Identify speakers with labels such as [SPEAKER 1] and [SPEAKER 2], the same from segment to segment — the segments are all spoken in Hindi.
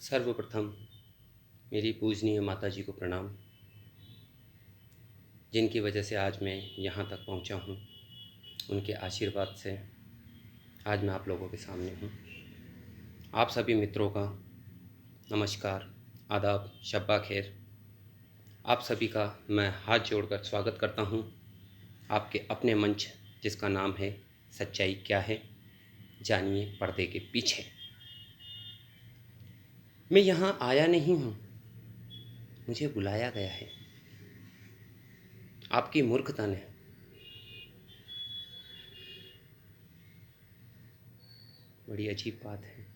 [SPEAKER 1] सर्वप्रथम मेरी पूजनीय माता जी को प्रणाम, जिनकी वजह से आज मैं यहाँ तक पहुँचा हूँ। उनके आशीर्वाद से आज मैं आप लोगों के सामने हूँ। आप सभी मित्रों का नमस्कार, आदाब, शब्बा खैर। आप सभी का मैं हाथ जोड़कर स्वागत करता हूँ आपके अपने मंच, जिसका नाम है सच्चाई क्या है, जानिए पर्दे के पीछे। मैं यहाँ आया नहीं हूँ, मुझे बुलाया गया है आपकी मूर्खता ने। बड़ी अजीब बात है,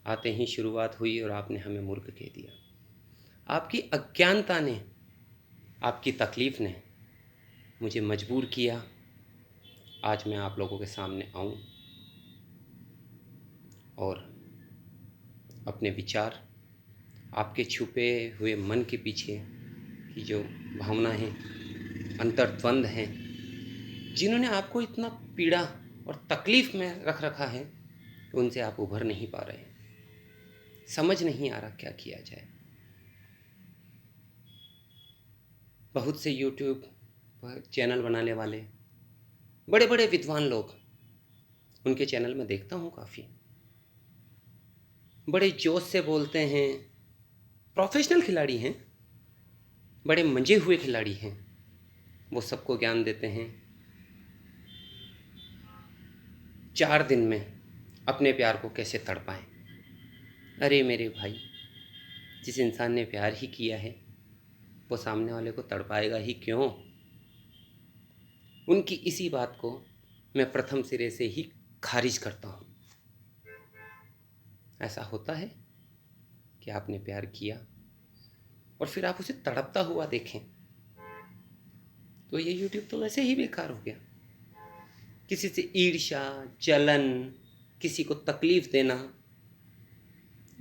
[SPEAKER 1] आते ही शुरुआत हुई और आपने हमें मूर्ख कह दिया। आपकी अज्ञानता ने, आपकी तकलीफ ने मुझे मजबूर किया आज मैं आप लोगों के सामने आऊं और अपने विचार, आपके छुपे हुए मन के पीछे की जो भावना है, अंतर्द्वंद हैं, जिन्होंने आपको इतना पीड़ा और तकलीफ में रख रखा है, उनसे आप उभर नहीं पा रहे हैं। समझ नहीं आ रहा क्या किया जाए। बहुत से यूट्यूब पर चैनल बनाने वाले बड़े बड़े विद्वान लोग, उनके चैनल में देखता हूँ, काफ़ी बड़े जोश से बोलते हैं, प्रोफेशनल खिलाड़ी हैं, बड़े मंजे हुए खिलाड़ी हैं। वो सबको ज्ञान देते हैं 4 दिन में अपने प्यार को कैसे तड़पाएं। अरे मेरे भाई, जिस इंसान ने प्यार ही किया है वो सामने वाले को तड़पाएगा ही क्यों? उनकी इसी बात को मैं प्रथम सिरे से ही खारिज करता हूँ। ऐसा होता है कि आपने प्यार किया और फिर आप उसे तड़पता हुआ देखें, तो ये यूट्यूब तो वैसे ही बेकार हो गया। किसी से ईर्ष्या, जलन, किसी को तकलीफ देना,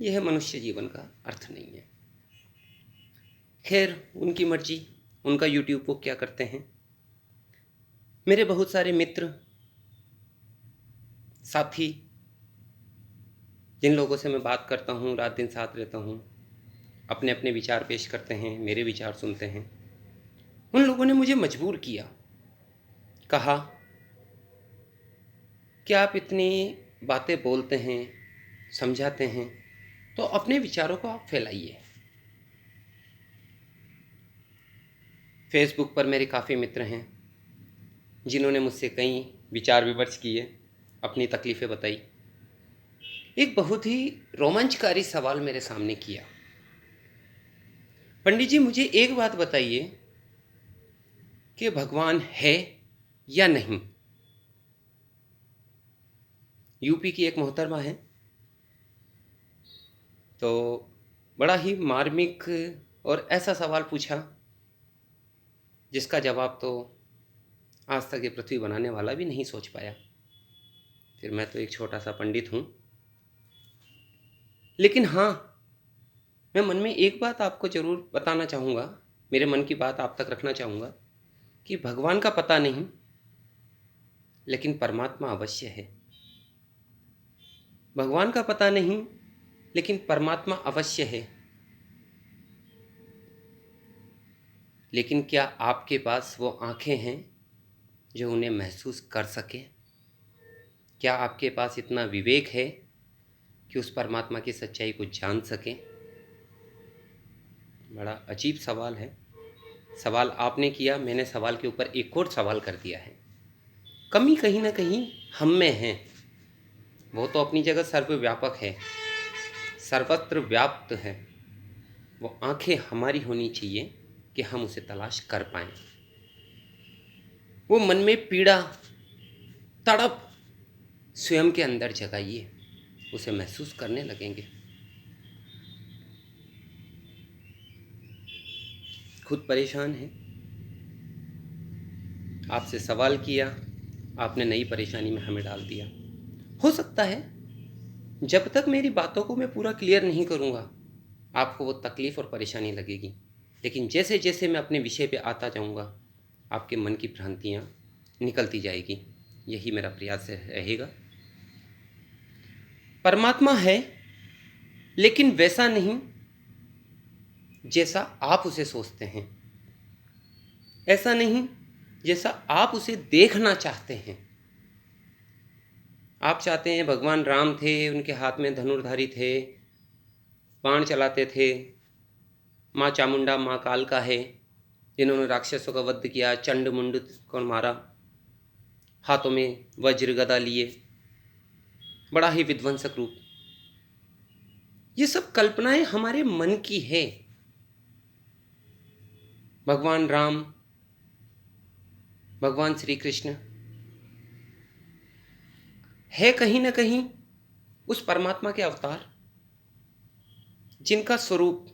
[SPEAKER 1] यह मनुष्य जीवन का अर्थ नहीं है। खैर, उनकी मर्जी, उनका यूट्यूब वो क्या करते हैं। मेरे बहुत सारे मित्र, साथी, जिन लोगों से मैं बात करता हूँ, रात दिन साथ रहता हूँ, अपने अपने विचार पेश करते हैं, मेरे विचार सुनते हैं। उन लोगों ने मुझे मजबूर किया, कहा कि आप इतनी बातें बोलते हैं, समझाते हैं, तो अपने विचारों को आप फैलाइए। फेसबुक पर मेरे काफ़ी मित्र हैं जिन्होंने मुझसे कई विचार विमर्श किए, अपनी तकलीफ़ें बताई। एक बहुत ही रोमांचकारी सवाल मेरे सामने किया, पंडित जी मुझे एक बात बताइए कि भगवान है या नहीं। यूपी की एक मोहतरमा है, तो बड़ा ही मार्मिक और ऐसा सवाल पूछा जिसका जवाब तो आज तक ये पृथ्वी बनाने वाला भी नहीं सोच पाया। फिर मैं तो एक छोटा सा पंडित हूँ, लेकिन हाँ, मैं मन में एक बात आपको ज़रूर बताना चाहूँगा, मेरे मन की बात आप तक रखना चाहूँगा कि भगवान का पता नहीं, लेकिन परमात्मा अवश्य है। भगवान का पता नहीं, लेकिन परमात्मा अवश्य है। लेकिन क्या आपके पास वो आँखें हैं जो उन्हें महसूस कर सके? क्या आपके पास इतना विवेक है कि उस परमात्मा की सच्चाई को जान सकें? बड़ा अजीब सवाल है। सवाल आपने किया, मैंने सवाल के ऊपर एक और सवाल कर दिया है। कमी कहीं ना कहीं हम में है। वो तो अपनी जगह सर्वव्यापक है, सर्वत्र व्याप्त है। वो आंखें हमारी होनी चाहिए कि हम उसे तलाश कर पाएं। वो मन में पीड़ा, तड़प स्वयं के अंदर जगाइए, उसे महसूस करने लगेंगे। खुद परेशान हैं, आपसे सवाल किया, आपने नई परेशानी में हमें डाल दिया। हो सकता है जब तक मेरी बातों को मैं पूरा क्लियर नहीं करूँगा, आपको वो तकलीफ़ और परेशानी लगेगी। लेकिन जैसे जैसे मैं अपने विषय पे आता जाऊँगा, आपके मन की भ्रांतियाँ निकलती जाएगी। यही मेरा प्रयास रहेगा। परमात्मा है, लेकिन वैसा नहीं जैसा आप उसे सोचते हैं, ऐसा नहीं जैसा आप उसे देखना चाहते हैं। आप चाहते हैं भगवान राम थे, उनके हाथ में धनुर्धारी थे, बाण चलाते थे। माँ चामुंडा माँ कालका है, जिन्होंने राक्षसों का वध किया, चंड मुंड को मारा, हाथों में वज्र गदा लिए, बड़ा ही विध्वंसक रूप। ये सब कल्पनाएं हमारे मन की है। भगवान राम, भगवान श्री कृष्ण है कहीं ना कहीं उस परमात्मा के अवतार, जिनका स्वरूप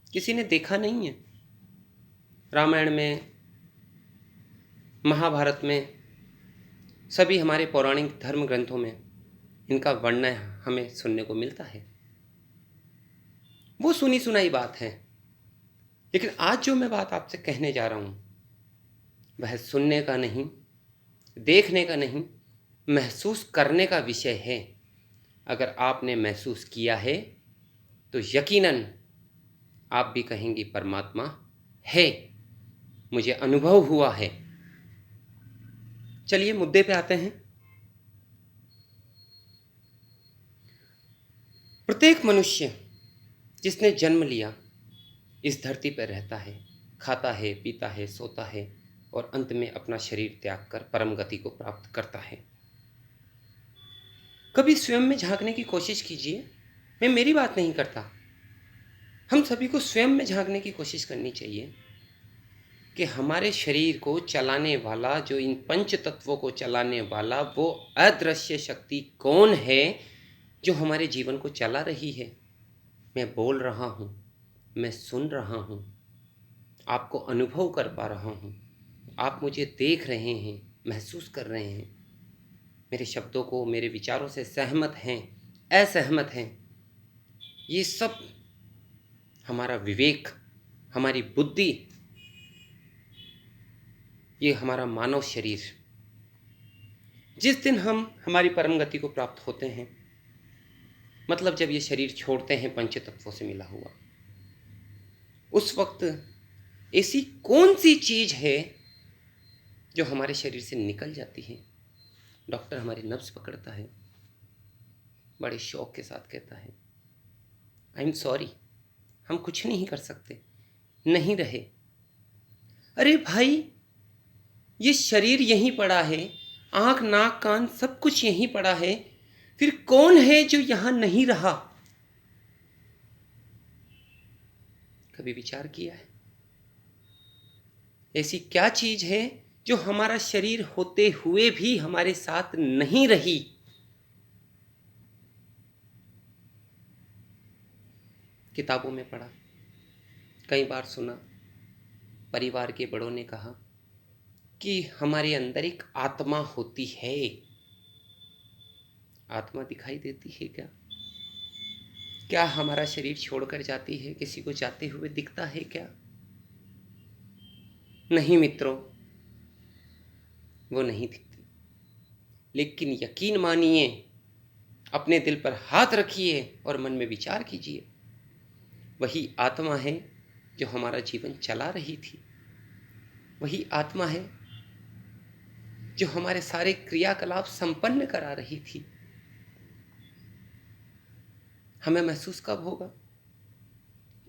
[SPEAKER 1] किसी ने देखा नहीं है। रामायण में, महाभारत में, सभी हमारे पौराणिक धर्म ग्रंथों में इनका वर्णन हमें सुनने को मिलता है। वो सुनी सुनाई बात है। लेकिन आज जो मैं बात आपसे कहने जा रहा हूं, वह सुनने का नहीं, देखने का नहीं, महसूस करने का विषय है। अगर आपने महसूस किया है तो यकीनन आप भी कहेंगी परमात्मा है, मुझे अनुभव हुआ है। चलिए मुद्दे पे आते हैं। प्रत्येक मनुष्य जिसने जन्म लिया इस धरती पर रहता है, खाता है, पीता है, सोता है और अंत में अपना शरीर त्याग कर परम गति को प्राप्त करता है। कभी स्वयं में झांकने की कोशिश कीजिए। मैं मेरी बात नहीं करता, हम सभी को स्वयं में झांकने की कोशिश करनी चाहिए कि हमारे शरीर को चलाने वाला, जो इन पंच तत्वों को चलाने वाला, वो अदृश्य शक्ति कौन है जो हमारे जीवन को चला रही है। मैं बोल रहा हूँ, मैं सुन रहा हूँ, आपको अनुभव कर पा रहा हूँ, आप मुझे देख रहे हैं, महसूस कर रहे हैं, मेरे शब्दों को, मेरे विचारों से सहमत हैं, असहमत हैं। ये सब हमारा विवेक, हमारी बुद्धि, ये हमारा मानव शरीर, जिस दिन हम हमारी परम गति को प्राप्त होते हैं, मतलब जब ये शरीर छोड़ते हैं पंच तत्वों से मिला हुआ, उस वक्त ऐसी कौन सी चीज है जो हमारे शरीर से निकल जाती है। डॉक्टर हमारी नब्ज पकड़ता है, बड़े शौक के साथ कहता है आई एम सॉरी, हम कुछ नहीं कर सकते, नहीं रहे। अरे भाई, ये शरीर यहीं पड़ा है, आंख नाक कान सब कुछ यहीं पड़ा है, फिर कौन है जो यहां नहीं रहा? कभी विचार किया है? ऐसी क्या चीज है जो हमारा शरीर होते हुए भी हमारे साथ नहीं रही? किताबों में पढ़ा, कई बार सुना, परिवार के बड़ों ने कहा कि हमारे अंदर एक आत्मा होती है। आत्मा दिखाई देती है क्या? क्या हमारा शरीर छोड़कर जाती है, किसी को जाते हुए दिखता है क्या? नहीं मित्रों, वो नहीं दिखती। लेकिन यकीन मानिए, अपने दिल पर हाथ रखिए और मन में विचार कीजिए, वही आत्मा है जो हमारा जीवन चला रही थी। वही आत्मा है जो हमारे सारे क्रियाकलाप संपन्न करा रही थी। हमें महसूस कब होगा?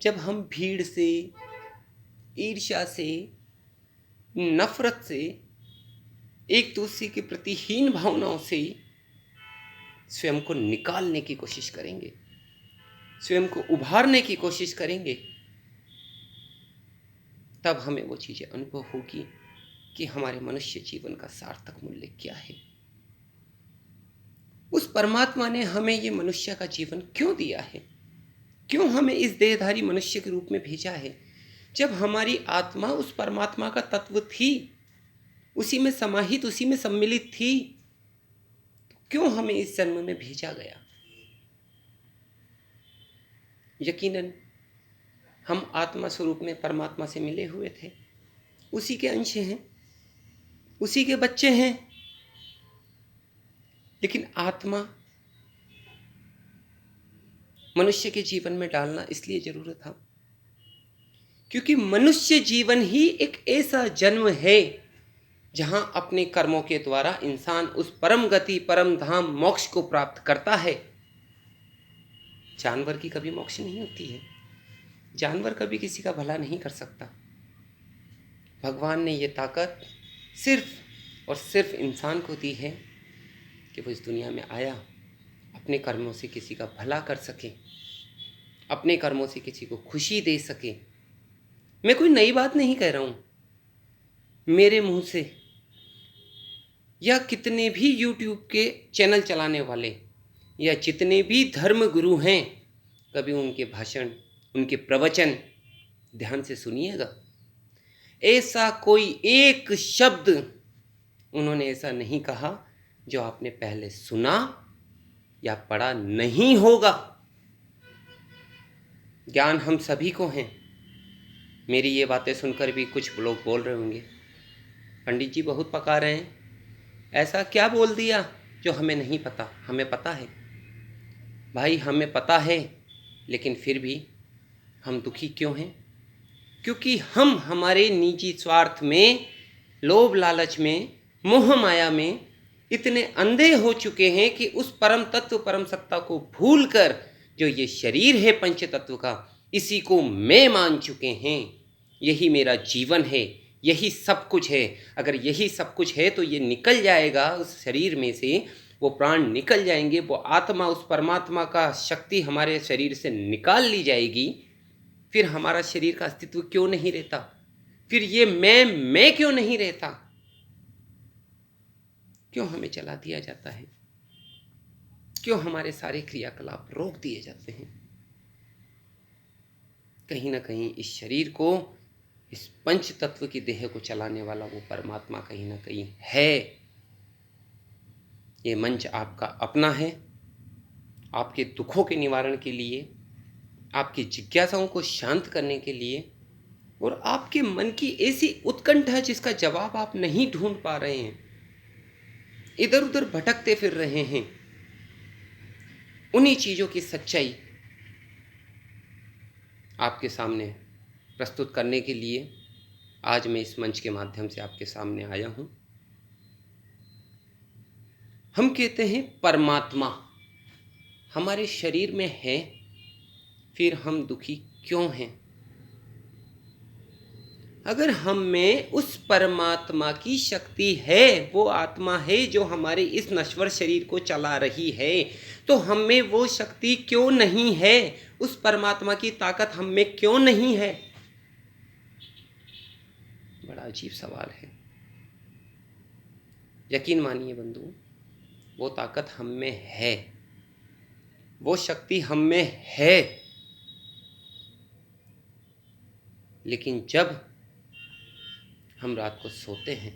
[SPEAKER 1] जब हम भीड़ से, ईर्ष्या से, नफरत से, एक दूसरे के प्रति हीन भावनाओं से स्वयं को निकालने की कोशिश करेंगे, स्वयं को उभारने की कोशिश करेंगे, तब हमें वो चीजें अनुभव होगी कि हमारे मनुष्य जीवन का सार्थक मूल्य क्या है। उस परमात्मा ने हमें ये मनुष्य का जीवन क्यों दिया है? क्यों हमें इस देहधारी मनुष्य के रूप में भेजा है? जब हमारी आत्मा उस परमात्मा का तत्व थी, उसी में समाहित, उसी में सम्मिलित थी, तो क्यों हमें इस जन्म में भेजा गया? यकीनन हम आत्मा स्वरूप में परमात्मा से मिले हुए थे, उसी के अंश हैं, उसी के बच्चे हैं। लेकिन आत्मा मनुष्य के जीवन में डालना इसलिए जरूरत था क्योंकि मनुष्य जीवन ही एक ऐसा जन्म है जहां अपने कर्मों के द्वारा इंसान उस परम गति, परम धाम, मोक्ष को प्राप्त करता है। जानवर की कभी मोक्ष नहीं होती है। जानवर कभी किसी का भला नहीं कर सकता। भगवान ने ये ताकत सिर्फ और सिर्फ इंसान को दी है कि वो इस दुनिया में आया, अपने कर्मों से किसी का भला कर सके, अपने कर्मों से किसी को खुशी दे सके। मैं कोई नई बात नहीं कह रहा हूं। मेरे मुंह से या कितने भी YouTube के चैनल चलाने वाले या जितने भी धर्म गुरु हैं, कभी उनके भाषण, उनके प्रवचन ध्यान से सुनिएगा। ऐसा कोई एक शब्द उन्होंने ऐसा नहीं कहा जो आपने पहले सुना या पढ़ा नहीं होगा। ज्ञान हम सभी को है। मेरी ये बातें सुनकर भी कुछ लोग बोल रहे होंगे, पंडित जी बहुत पका रहे हैं, ऐसा क्या बोल दिया जो हमें नहीं पता। हमें पता है भाई, हमें पता है, लेकिन फिर भी हम दुखी क्यों हैं? क्योंकि हम हमारे निजी स्वार्थ में, लोभ लालच में, मोह माया में इतने अंधे हो चुके हैं कि उस परम तत्व, परम सत्ता को भूलकर जो ये शरीर है पंच तत्व का, इसी को मैं मान चुके हैं। यही मेरा जीवन है, यही सब कुछ है। अगर यही सब कुछ है तो ये निकल जाएगा उस शरीर में से, वो प्राण निकल जाएंगे, वो आत्मा, उस परमात्मा का शक्ति हमारे शरीर से निकाल ली जाएगी। फिर हमारा शरीर का अस्तित्व क्यों नहीं रहता? फिर ये मैं क्यों नहीं रहता? क्यों हमें चला दिया जाता है? क्यों हमारे सारे क्रियाकलाप रोक दिए जाते हैं? कहीं ना कहीं इस शरीर को, इस पंच तत्व की देह को चलाने वाला वो परमात्मा कहीं ना कहीं है। ये मंच आपका अपना है, आपके दुखों के निवारण के लिए, आपकी जिज्ञासाओं को शांत करने के लिए, और आपके मन की ऐसी उत्कंठा जिसका जवाब आप नहीं ढूंढ पा रहे हैं, इधर उधर भटकते फिर रहे हैं, उन्हीं चीजों की सच्चाई आपके सामने प्रस्तुत करने के लिए आज मैं इस मंच के माध्यम से आपके सामने आया हूं। हम कहते हैं परमात्मा हमारे शरीर में है, फिर हम दुखी क्यों हैं? अगर हम में उस परमात्मा की शक्ति है, वो आत्मा है जो हमारे इस नश्वर शरीर को चला रही है, तो हम में वो शक्ति क्यों नहीं है? उस परमात्मा की ताकत हम में क्यों नहीं है? बड़ा अजीब सवाल है। यकीन मानिए बंधु, वो ताकत हम में है, वो शक्ति हम में है, लेकिन जब हम रात को सोते हैं,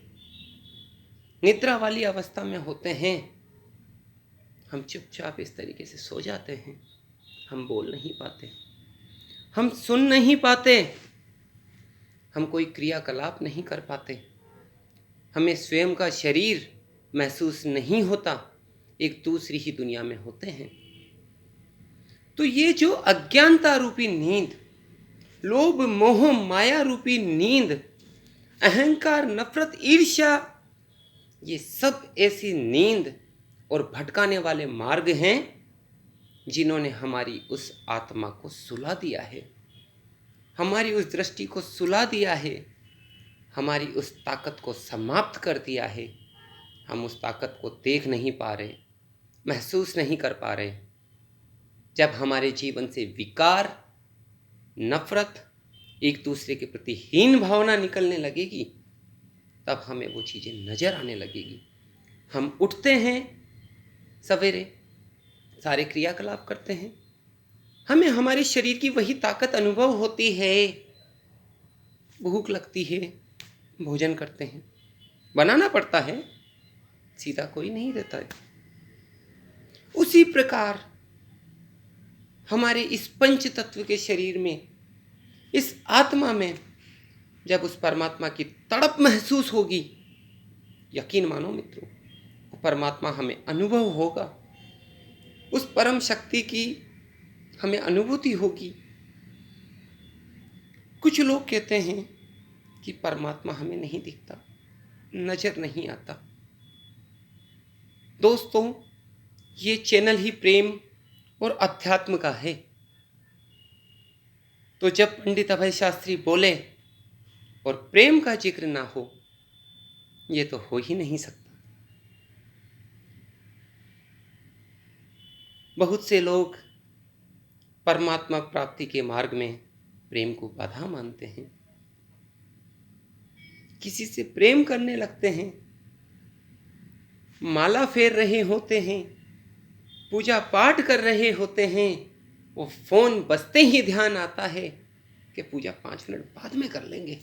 [SPEAKER 1] निद्रा वाली अवस्था में होते हैं, हम चुपचाप इस तरीके से सो जाते हैं। हम बोल नहीं पाते, हम सुन नहीं पाते, हम कोई क्रियाकलाप नहीं कर पाते, हमें स्वयं का शरीर महसूस नहीं होता, एक दूसरी ही दुनिया में होते हैं। तो ये जो अज्ञानता रूपी नींद, लोभ मोह माया रूपी नींद, अहंकार, नफरत, ईर्ष्या, ये सब ऐसी नींद और भटकाने वाले मार्ग हैं जिन्होंने हमारी उस आत्मा को सुला दिया है, हमारी उस दृष्टि को सुला दिया है, हमारी उस ताकत को समाप्त कर दिया है। हम उस ताकत को देख नहीं पा रहे, महसूस नहीं कर पा रहे। जब हमारे जीवन से विकार, नफरत, एक दूसरे के प्रति हीन भावना निकलने लगेगी, तब हमें वो चीज़ें नजर आने लगेगी। हम उठते हैं सवेरे, सारे क्रियाकलाप करते हैं, हमें हमारे शरीर की वही ताकत अनुभव होती है, भूख लगती है, भोजन करते हैं, बनाना पड़ता है, सीधा कोई नहीं रहता है। उसी प्रकार हमारे इस पंच तत्व के शरीर में, इस आत्मा में जब उस परमात्मा की तड़प महसूस होगी, यकीन मानो मित्रों, वो परमात्मा हमें अनुभव होगा। उस परम शक्ति की हमें अनुभूति होगी। कुछ लोग कहते हैं कि परमात्मा हमें नहीं दिखता, नजर नहीं आता। दोस्तों, ये चैनल ही प्रेम और अध्यात्म का है। तो जब पंडित अभय शास्त्री बोले और प्रेम का जिक्र ना हो, ये तो हो ही नहीं सकता। बहुत से लोग परमात्मा प्राप्ति के मार्ग में प्रेम को बाधा मानते हैं, किसी से प्रेम करने लगते हैं, माला फेर रहे होते हैं, पूजा पाठ कर रहे होते हैं, वो फोन बजते ही ध्यान आता है कि पूजा 5 मिनट बाद में कर लेंगे।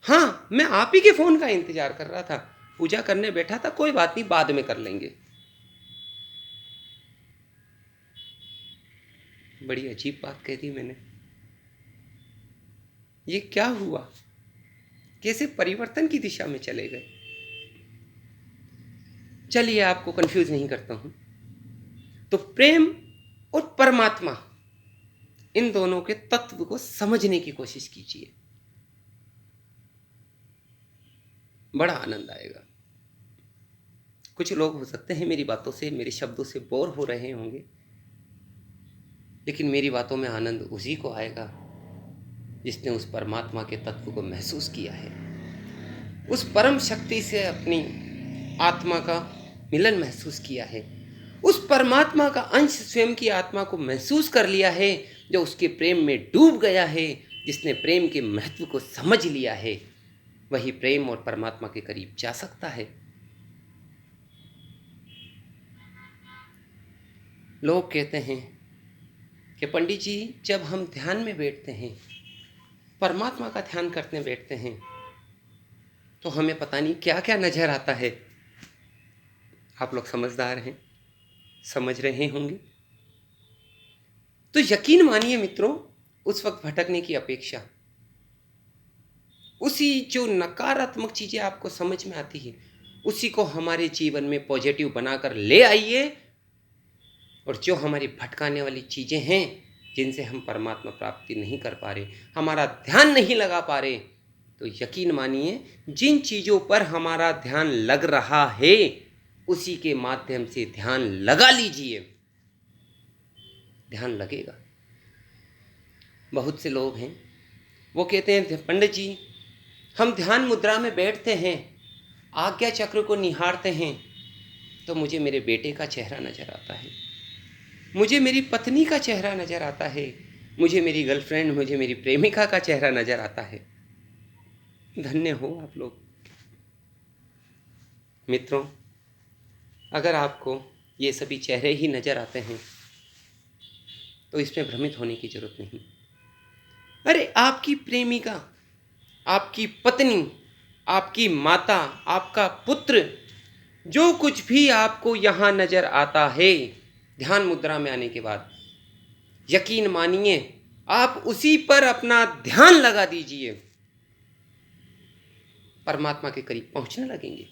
[SPEAKER 1] हाँ, मैं आप ही के फोन का इंतजार कर रहा था, पूजा करने बैठा था, कोई बात नहीं, बाद में कर लेंगे। बड़ी अजीब बात कह दी मैंने। ये क्या हुआ? कैसे परिवर्तन की दिशा में चले गए? चलिए, आपको कंफ्यूज नहीं करता हूं। तो प्रेम और परमात्मा, इन दोनों के तत्व को समझने की कोशिश कीजिए, बड़ा आनंद आएगा। कुछ लोग हो सकते हैं मेरी बातों से, मेरे शब्दों से बोर हो रहे होंगे, लेकिन मेरी बातों में आनंद उसी को आएगा जिसने उस परमात्मा के तत्व को महसूस किया है, उस परम शक्ति से अपनी आत्मा का मिलन महसूस किया है, उस परमात्मा का अंश स्वयं की आत्मा को महसूस कर लिया है, जो उसके प्रेम में डूब गया है। जिसने प्रेम के महत्व को समझ लिया है, वही प्रेम और परमात्मा के करीब जा सकता है। लोग कहते हैं कि पंडित जी, जब हम ध्यान में बैठते हैं, परमात्मा का ध्यान करने बैठते हैं, तो हमें पता नहीं क्या क्या नजर आता है। आप लोग समझदार हैं, समझ रहे होंगे। तो यकीन मानिए मित्रों, उस वक्त भटकने की अपेक्षा, उसी जो नकारात्मक चीजें आपको समझ में आती है, उसी को हमारे जीवन में पॉजिटिव बनाकर ले आइए। और जो हमारी भटकाने वाली चीजें हैं, जिनसे हम परमात्मा प्राप्ति नहीं कर पा रहे, हमारा ध्यान नहीं लगा पा रहे, तो यकीन मानिए, जिन चीजों पर हमारा ध्यान लग रहा है, उसी के माध्यम से ध्यान लगा लीजिए, ध्यान लगेगा। बहुत से लोग हैं, वो कहते हैं पंडित जी, हम ध्यान मुद्रा में बैठते हैं, आज्ञा चक्र को निहारते हैं, तो मुझे मेरे बेटे का चेहरा नजर आता है, मुझे मेरी पत्नी का चेहरा नजर आता है, मुझे मेरी गर्लफ्रेंड, मुझे मेरी प्रेमिका का चेहरा नजर आता है। धन्य हो आप लोग। मित्रों, अगर आपको ये सभी चेहरे ही नजर आते हैं, तो इसमें भ्रमित होने की जरूरत नहीं। अरे, आपकी प्रेमिका, आपकी पत्नी, आपकी माता, आपका पुत्र, जो कुछ भी आपको यहां नजर आता है ध्यान मुद्रा में आने के बाद, यकीन मानिए, आप उसी पर अपना ध्यान लगा दीजिए, परमात्मा के करीब पहुंचने लगेंगे।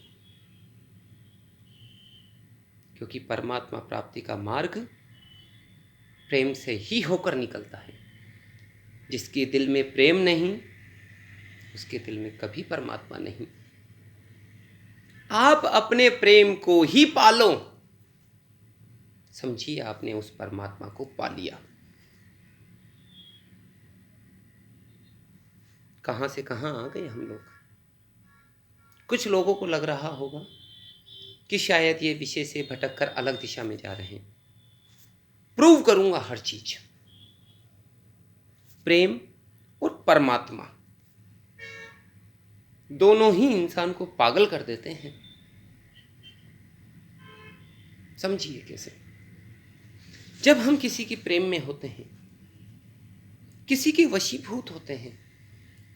[SPEAKER 1] क्योंकि परमात्मा प्राप्ति का मार्ग प्रेम से ही होकर निकलता है। जिसके दिल में प्रेम नहीं, उसके दिल में कभी परमात्मा नहीं। आप अपने प्रेम को ही पालो, समझिए आपने उस परमात्मा को पा लिया। कहां से कहां आ गए हम लोग। कुछ लोगों को लग रहा होगा कि शायद ये विषय से भटककर अलग दिशा में जा रहे हैं। प्रूव करूंगा हर चीज। प्रेम और परमात्मा दोनों ही इंसान को पागल कर देते हैं। समझिए कैसे। जब हम किसी के प्रेम में होते हैं, किसी के वशीभूत होते हैं,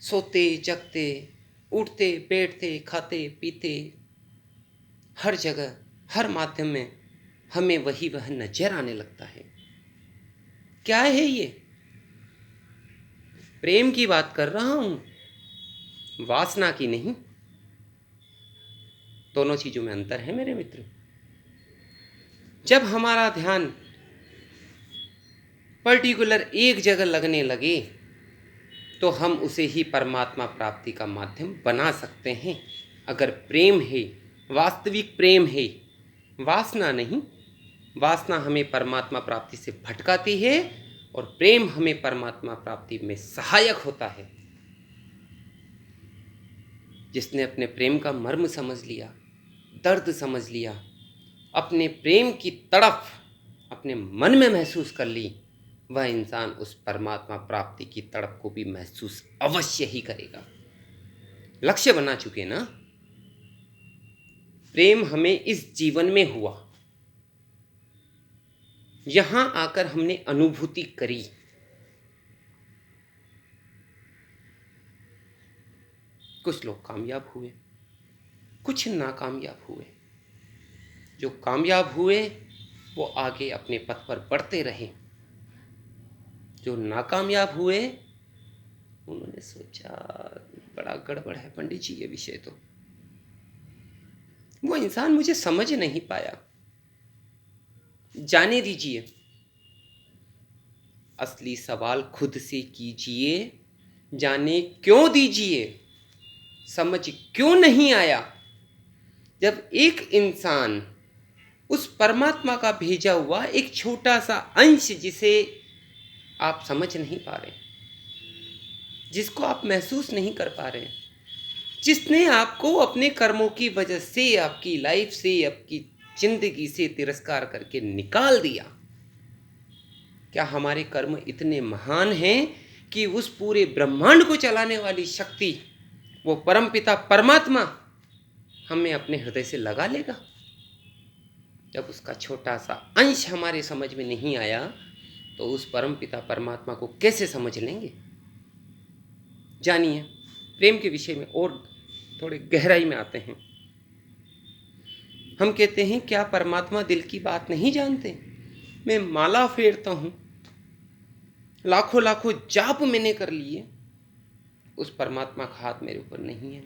[SPEAKER 1] सोते जगते, उठते बैठते, खाते पीते, हर जगह हर माध्यम में हमें वह नजर आने लगता है। क्या है ये? प्रेम की बात कर रहा हूं, वासना की नहीं। दोनों चीजों में अंतर है मेरे मित्र। जब हमारा ध्यान पर्टिकुलर एक जगह लगने लगे तो हम उसे ही परमात्मा प्राप्ति का माध्यम बना सकते हैं। अगर प्रेम है, वास्तविक प्रेम है, वासना नहीं। वासना हमें परमात्मा प्राप्ति से भटकाती है और प्रेम हमें परमात्मा प्राप्ति में सहायक होता है। जिसने अपने प्रेम का मर्म समझ लिया, दर्द समझ लिया, अपने प्रेम की तड़प अपने मन में महसूस कर ली, वह इंसान उस परमात्मा प्राप्ति की तड़प को भी महसूस अवश्य ही करेगा। लक्ष्य बना चुके ना। प्रेम हमें इस जीवन में हुआ, यहां आकर हमने अनुभूति करी। कुछ लोग कामयाब हुए, कुछ नाकामयाब हुए। जो कामयाब हुए वो आगे अपने पथ पर बढ़ते रहे। जो नाकामयाब हुए उन्होंने सोचा बड़ा गड़बड़ है पंडित जी ये विषय तो, वो इंसान मुझे समझ नहीं पाया। जाने दीजिए, असली सवाल खुद से कीजिए, जाने क्यों दीजिए, समझ क्यों नहीं आया। जब एक इंसान उस परमात्मा का भेजा हुआ एक छोटा सा अंश, जिसे आप समझ नहीं पा रहे, जिसको आप महसूस नहीं कर पा रहे, जिसने आपको अपने कर्मों की वजह से, आपकी लाइफ से, आपकी जिंदगी से तिरस्कार करके निकाल दिया। क्या हमारे कर्म इतने महान हैं कि उस पूरे ब्रह्मांड को चलाने वाली शक्ति, वो परमपिता परमात्मा हमें अपने हृदय से लगा लेगा? जब उसका छोटा सा अंश हमारे समझ में नहीं आया तो उस परमपिता परमात्मा को कैसे समझ लेंगे? जानिए, प्रेम के विषय में और थोड़े गहराई में आते हैं। हम कहते हैं क्या परमात्मा दिल की बात नहीं जानते? मैं माला फेरता हूं, लाखों लाखों जाप मैंने कर लिए, उस परमात्मा का हाथ मेरे ऊपर नहीं है,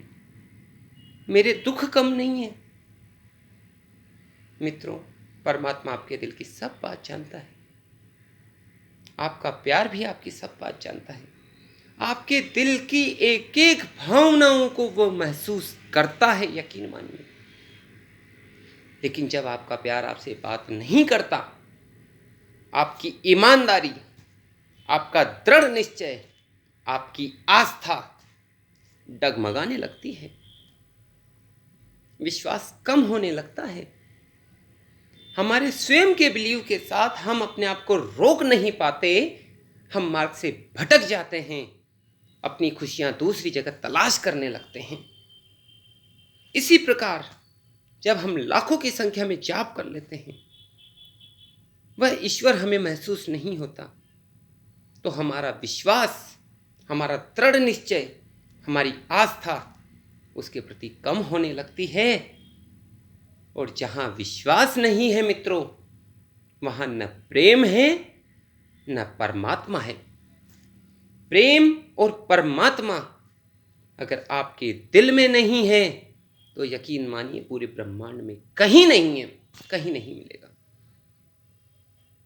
[SPEAKER 1] मेरे दुख कम नहीं है। मित्रों, परमात्मा आपके दिल की सब बात जानता है, आपका प्यार भी आपकी सब बात जानता है, आपके दिल की एक एक भावनाओं को वो महसूस करता है, यकीन मानिए। लेकिन जब आपका प्यार आपसे बात नहीं करता, आपकी ईमानदारी, आपका दृढ़ निश्चय, आपकी आस्था डगमगाने लगती है, विश्वास कम होने लगता है, हमारे स्वयं के बिलीव के साथ हम अपने आप को रोक नहीं पाते, हम मार्ग से भटक जाते हैं, अपनी खुशियां दूसरी जगह तलाश करने लगते हैं। इसी प्रकार जब हम लाखों की संख्या में जाप कर लेते हैं, वह ईश्वर हमें महसूस नहीं होता, तो हमारा विश्वास, हमारा दृढ़ निश्चय, हमारी आस्था उसके प्रति कम होने लगती है। और जहां विश्वास नहीं है मित्रों, वहां न प्रेम है न परमात्मा है। प्रेम और परमात्मा अगर आपके दिल में नहीं है तो यकीन मानिए पूरे ब्रह्मांड में कहीं नहीं है, कहीं नहीं मिलेगा।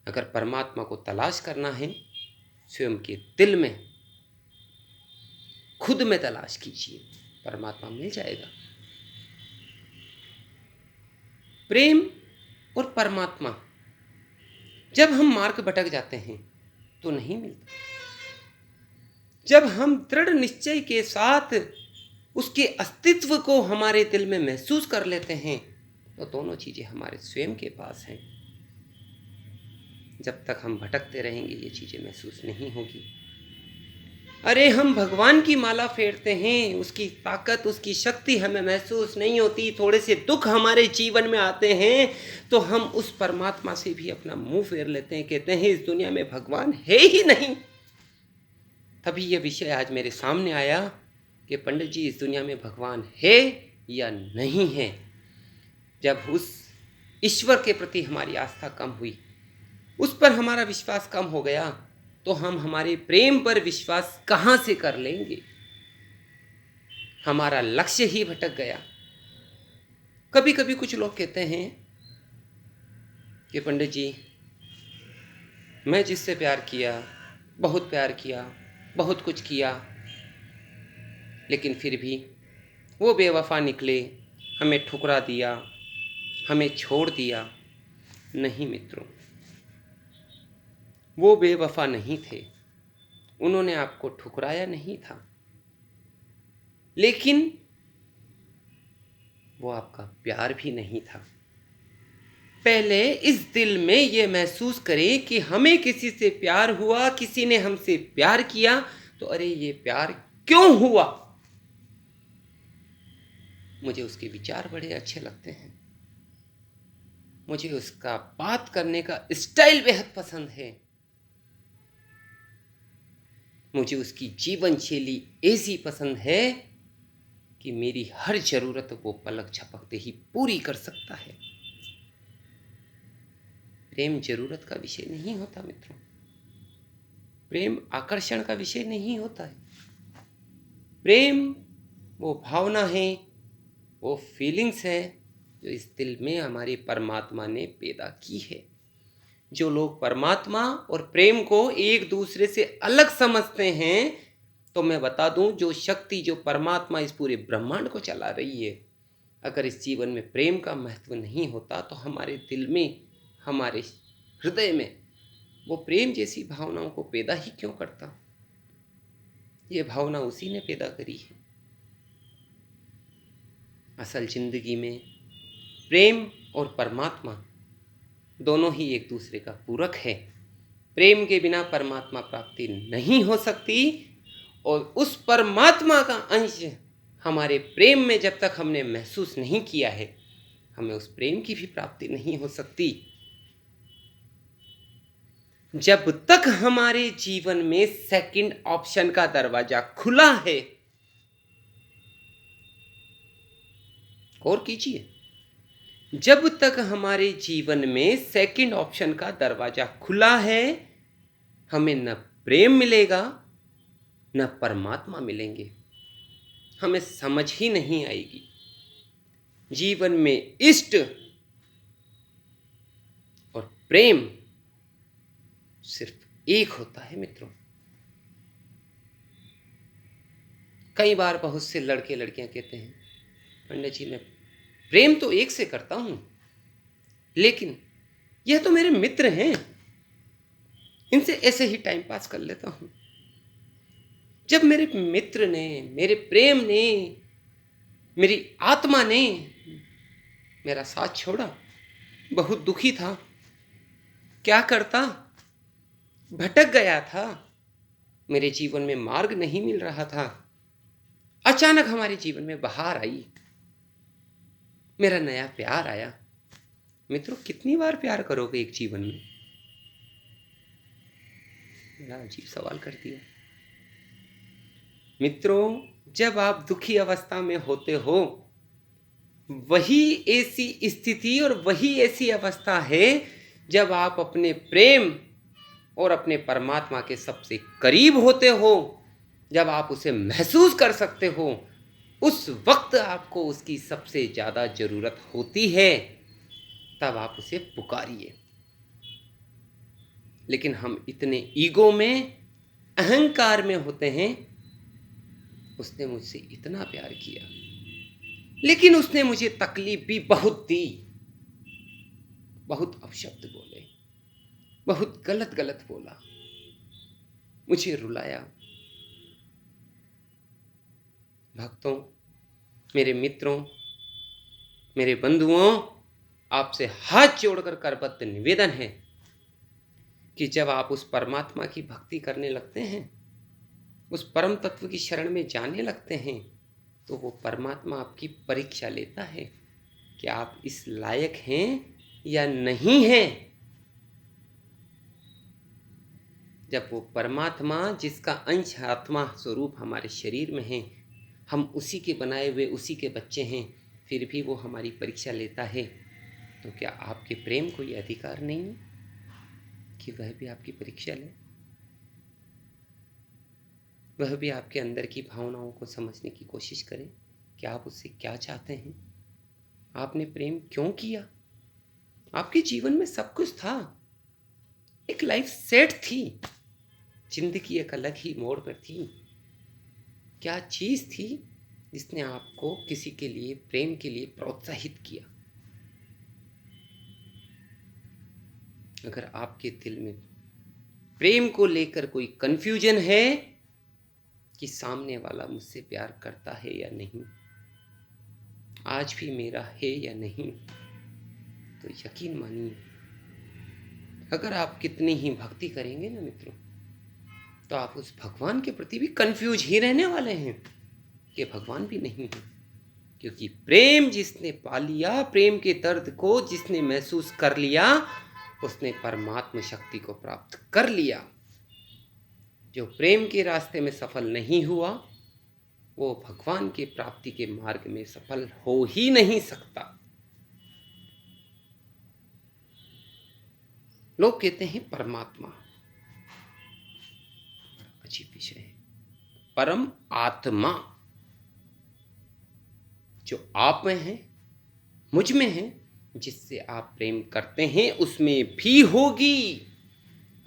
[SPEAKER 1] अगर परमात्मा को तलाश करना है, स्वयं के दिल में, खुद में तलाश कीजिए, परमात्मा मिल जाएगा। प्रेम और परमात्मा जब हम मार्ग भटक जाते हैं तो नहीं मिलता। जब हम दृढ़ निश्चय के साथ उसके अस्तित्व को हमारे दिल में महसूस कर लेते हैं तो दोनों चीजें हमारे स्वयं के पास हैं। जब तक हम भटकते रहेंगे ये चीजें महसूस नहीं होगी। अरे हम भगवान की माला फेरते हैं, उसकी ताकत, उसकी शक्ति हमें महसूस नहीं होती, थोड़े से दुख हमारे जीवन में आते हैं तो हम उस परमात्मा से भी अपना मुंह फेर लेते हैं, कहते हैं इस दुनिया में भगवान है ही नहीं। तभी यह विषय आज मेरे सामने आया कि पंडित जी इस दुनिया में भगवान है या नहीं है। जब उस ईश्वर के प्रति हमारी आस्था कम हुई, उस पर हमारा विश्वास कम हो गया, तो हम हमारे प्रेम पर विश्वास कहां से कर लेंगे? हमारा लक्ष्य ही भटक गया। कभी कभी कुछ लोग कहते हैं कि पंडित जी मैं जिससे प्यार किया, बहुत प्यार किया, बहुत कुछ किया, लेकिन फिर भी वो बेवफा निकले, हमें ठुकरा दिया, हमें छोड़ दिया। नहीं मित्रों, वो बेवफा नहीं थे, उन्होंने आपको ठुकराया नहीं था, लेकिन वो आपका प्यार भी नहीं था। पहले इस दिल में ये महसूस करें कि हमें किसी से प्यार हुआ, किसी ने हमसे प्यार किया, तो अरे ये प्यार क्यों हुआ। मुझे उसके विचार बड़े अच्छे लगते हैं, मुझे उसका बात करने का स्टाइल बेहद पसंद है, मुझे उसकी जीवन शैली ऐसी पसंद है कि मेरी हर जरूरत वो पलक झपकते ही पूरी कर सकता है। प्रेम जरूरत का विषय नहीं होता मित्रों, प्रेम आकर्षण का विषय नहीं होता है। प्रेम वो भावना है, वो फीलिंग्स है जो इस दिल में हमारे परमात्मा ने पैदा की है। जो लोग परमात्मा और प्रेम को एक दूसरे से अलग समझते हैं, तो मैं बता दूं, जो शक्ति, जो परमात्मा इस पूरे ब्रह्मांड को चला रही है, अगर इस जीवन में प्रेम का महत्व नहीं होता तो हमारे दिल में, हमारे हृदय में वो प्रेम जैसी भावनाओं को पैदा ही क्यों करता। ये भावना उसी ने पैदा करी है। असल जिंदगी में प्रेम और परमात्मा दोनों ही एक दूसरे का पूरक है। प्रेम के बिना परमात्मा प्राप्ति नहीं हो सकती, और उस परमात्मा का अंश हमारे प्रेम में जब तक हमने महसूस नहीं किया है, हमें उस प्रेम की भी प्राप्ति नहीं हो सकती। जब तक हमारे जीवन में सेकंड ऑप्शन का दरवाजा खुला है, गौर कीजिए, जब तक हमारे जीवन में सेकंड ऑप्शन का दरवाजा खुला है, हमें न प्रेम मिलेगा न परमात्मा मिलेंगे, हमें समझ ही नहीं आएगी। जीवन में इष्ट और प्रेम सिर्फ एक होता है मित्रों। कई बार बहुत से लड़के लड़कियां कहते हैं, पंडित जी मैं प्रेम तो एक से करता हूं, लेकिन यह तो मेरे मित्र हैं, इनसे ऐसे ही टाइम पास कर लेता हूं। जब मेरे मित्र ने, मेरे प्रेम ने, मेरी आत्मा ने मेरा साथ छोड़ा, बहुत दुखी था, क्या करता, भटक गया था, मेरे जीवन में मार्ग नहीं मिल रहा था। अचानक हमारे जीवन में बहार आई, मेरा नया प्यार आया। मित्रों, कितनी बार प्यार करोगे एक जीवन में? बड़ा अजीब सवाल कर दिया। मित्रों, जब आप दुखी अवस्था में होते हो, वही ऐसी स्थिति और वही ऐसी अवस्था है जब आप अपने प्रेम और अपने परमात्मा के सबसे करीब होते हो, जब आप उसे महसूस कर सकते हो, उस वक्त आपको उसकी सबसे ज़्यादा ज़रूरत होती है, तब आप उसे पुकारिए। लेकिन हम इतने ईगो में, अहंकार में होते हैं, उसने मुझसे इतना प्यार किया, लेकिन उसने मुझे तकलीफ भी बहुत दी, बहुत अपशब्द बोले, बहुत गलत गलत बोला, मुझे रुलाया। भक्तों, मेरे मित्रों, मेरे बंधुओं, आपसे हाथ जोड़कर करबद्ध निवेदन है कि जब आप उस परमात्मा की भक्ति करने लगते हैं, उस परम तत्व की शरण में जाने लगते हैं, तो वो परमात्मा आपकी परीक्षा लेता है कि आप इस लायक हैं या नहीं हैं। जब वो परमात्मा, जिसका अंश आत्मा स्वरूप हमारे शरीर में है, हम उसी के बनाए हुए, उसी के बच्चे हैं, फिर भी वो हमारी परीक्षा लेता है, तो क्या आपके प्रेम को ये अधिकार नहीं है कि वह भी आपकी परीक्षा ले? वह भी आपके अंदर की भावनाओं को समझने की कोशिश करे कि आप उससे क्या चाहते हैं, आपने प्रेम क्यों किया। आपके जीवन में सब कुछ था, एक एक लाइफ सेट थी, जिंदगी एक अलग ही मोड़ पर थी। क्या चीज़ थी जिसने आपको किसी के लिए, प्रेम के लिए प्रोत्साहित किया? अगर आपके दिल में प्रेम को लेकर कोई कंफ्यूजन है कि सामने वाला मुझसे प्यार करता है या नहीं, आज भी मेरा है या नहीं, तो यकीन मानिए, अगर आप कितनी ही भक्ति करेंगे ना मित्रों, तो आप उस भगवान के प्रति भी कंफ्यूज ही रहने वाले हैं कि भगवान भी नहीं है। क्योंकि प्रेम जिसने पा लिया, प्रेम के दर्द को जिसने महसूस कर लिया, उसने परमात्मा शक्ति को प्राप्त कर लिया। जो प्रेम के रास्ते में सफल नहीं हुआ, वो भगवान के प्राप्ति के मार्ग में सफल हो ही नहीं सकता। लोग कहते हैं परमात्मा, अजीब विषय है। परम आत्मा जो आप में है, मुझ में है, जिससे आप प्रेम करते हैं, उसमें भी होगी।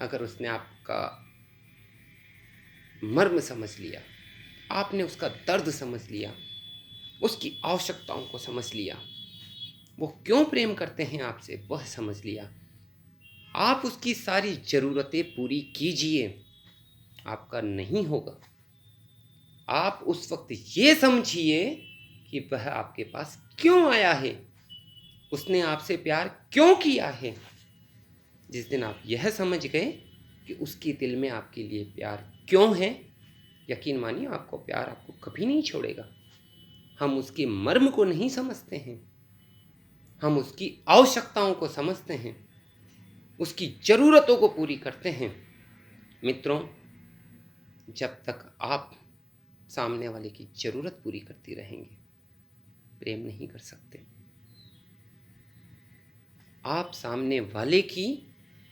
[SPEAKER 1] अगर उसने आपका मर्म समझ लिया, आपने उसका दर्द समझ लिया, उसकी आवश्यकताओं को समझ लिया, वो क्यों प्रेम करते हैं आपसे वह समझ लिया, आप उसकी सारी ज़रूरतें पूरी कीजिए, आपका नहीं होगा। आप उस वक्त ये समझिए कि वह आपके पास क्यों आया है, उसने आपसे प्यार क्यों किया है। जिस दिन आप यह समझ गए कि उसके दिल में आपके लिए प्यार क्यों है, यकीन मानिए आपको प्यार आपको कभी नहीं छोड़ेगा। हम उसके मर्म को नहीं समझते हैं, हम उसकी आवश्यकताओं को समझते हैं, उसकी ज़रूरतों को पूरी करते हैं। मित्रों, जब तक आप सामने वाले की ज़रूरत पूरी करती रहेंगे, प्रेम नहीं कर सकते। आप सामने वाले की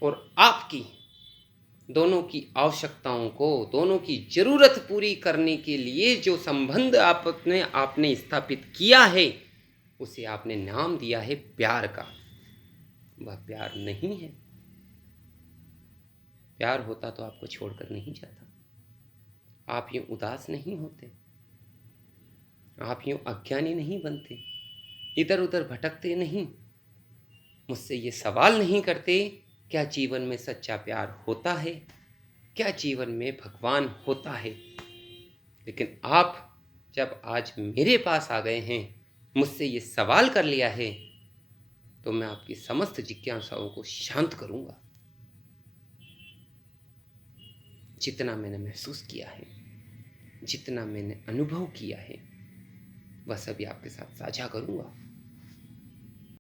[SPEAKER 1] और आपकी दोनों की आवश्यकताओं को, दोनों की ज़रूरत पूरी करने के लिए जो संबंध आपने स्थापित किया है, उसे आपने नाम दिया है प्यार का। वह प्यार नहीं है। प्यार होता तो आपको छोड़कर नहीं जाता, आप यूँ उदास नहीं होते, आप यूँ अज्ञानी नहीं बनते, इधर उधर भटकते नहीं, मुझसे ये सवाल नहीं करते क्या जीवन में सच्चा प्यार होता है, क्या जीवन में भगवान होता है। लेकिन आप जब आज मेरे पास आ गए हैं, मुझसे ये सवाल कर लिया है, तो मैं आपकी समस्त जिज्ञासाओं को शांत करूंगा। जितना मैंने महसूस किया है, जितना मैंने अनुभव किया है, वह सभी आपके साथ साझा करूंगा।